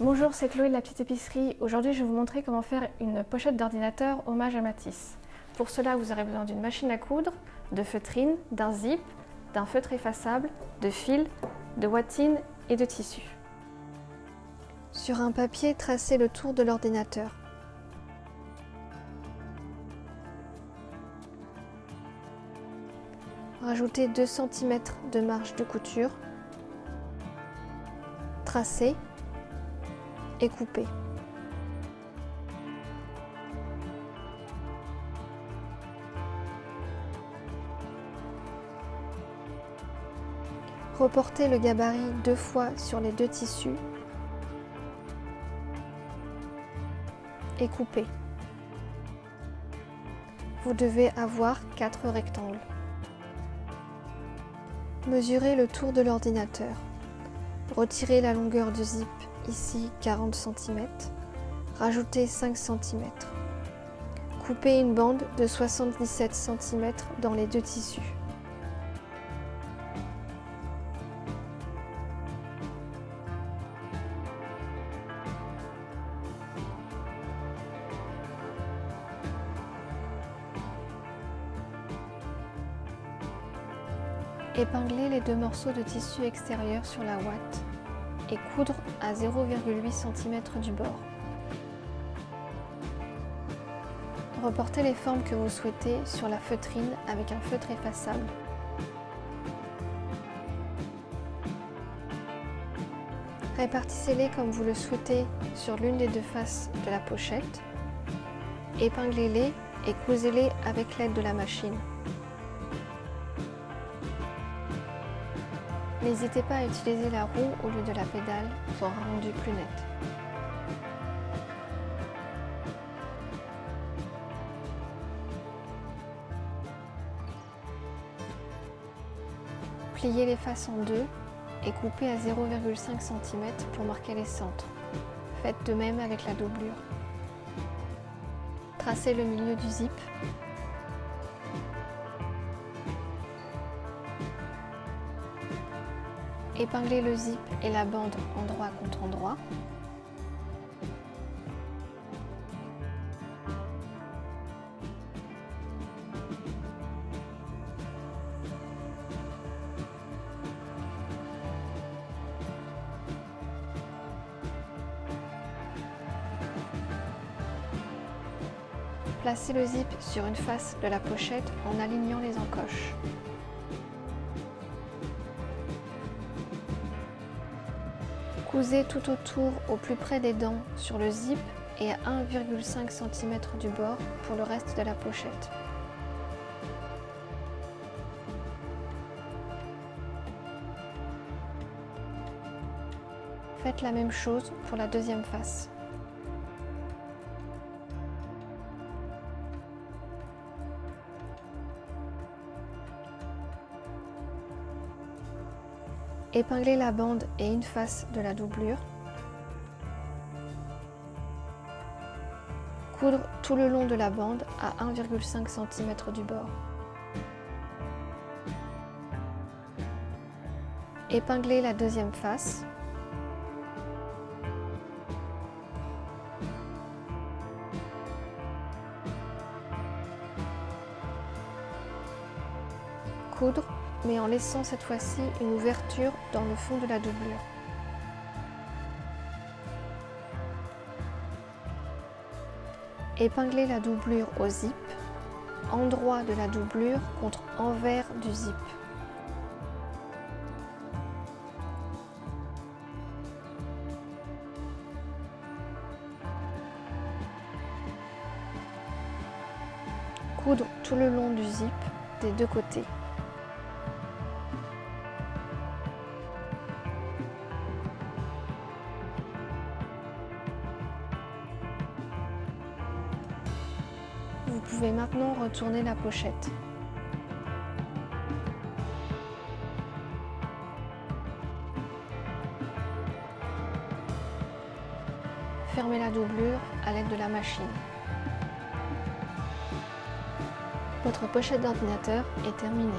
Bonjour, c'est Chloé de la petite épicerie. Aujourd'hui, je vais vous montrer comment faire une pochette d'ordinateur hommage à Matisse. Pour cela, vous aurez besoin d'une machine à coudre, de feutrine, d'un zip, d'un feutre effaçable, de fil, de ouatine et de tissu. Sur un papier, tracez le tour de l'ordinateur. Rajoutez 2 cm de marge de couture. Tracez et coupez. Reportez le gabarit 2 fois sur les 2 tissus et coupez. Vous devez avoir 4 rectangles. Mesurez le tour de l'ordinateur. Retirez la longueur du zip, ici 40 cm. Rajoutez 5 cm. Coupez une bande de 77 cm dans les 2 tissus. Épinglez les 2 morceaux de tissu extérieur sur la ouate et coudre à 0,8 cm du bord. Reportez les formes que vous souhaitez sur la feutrine avec un feutre effaçable. Répartissez-les comme vous le souhaitez sur l'une des 2 faces de la pochette. Épinglez-les et cousez-les avec l'aide de la machine. N'hésitez pas à utiliser la roue au lieu de la pédale pour un rendu plus net. Pliez les faces en deux et coupez à 0,5 cm pour marquer les centres. Faites de même avec la doublure. Tracez le milieu du zip. Épinglez le zip et la bande endroit contre endroit. Placez le zip sur une face de la pochette en alignant les encoches. Cousez tout autour au plus près des dents sur le zip et à 1,5 cm du bord pour le reste de la pochette. Faites la même chose pour la deuxième face. Épinglez la bande et une face de la doublure. Coudre tout le long de la bande à 1,5 cm du bord. Épinglez la deuxième face. Coudre, mais en laissant cette fois-ci une ouverture dans le fond de la doublure. Épinglez la doublure au zip, endroit de la doublure contre envers du zip. Coudre tout le long du zip des 2 côtés. Vous pouvez maintenant retourner la pochette. Fermez la doublure à l'aide de la machine. Votre pochette d'ordinateur est terminée.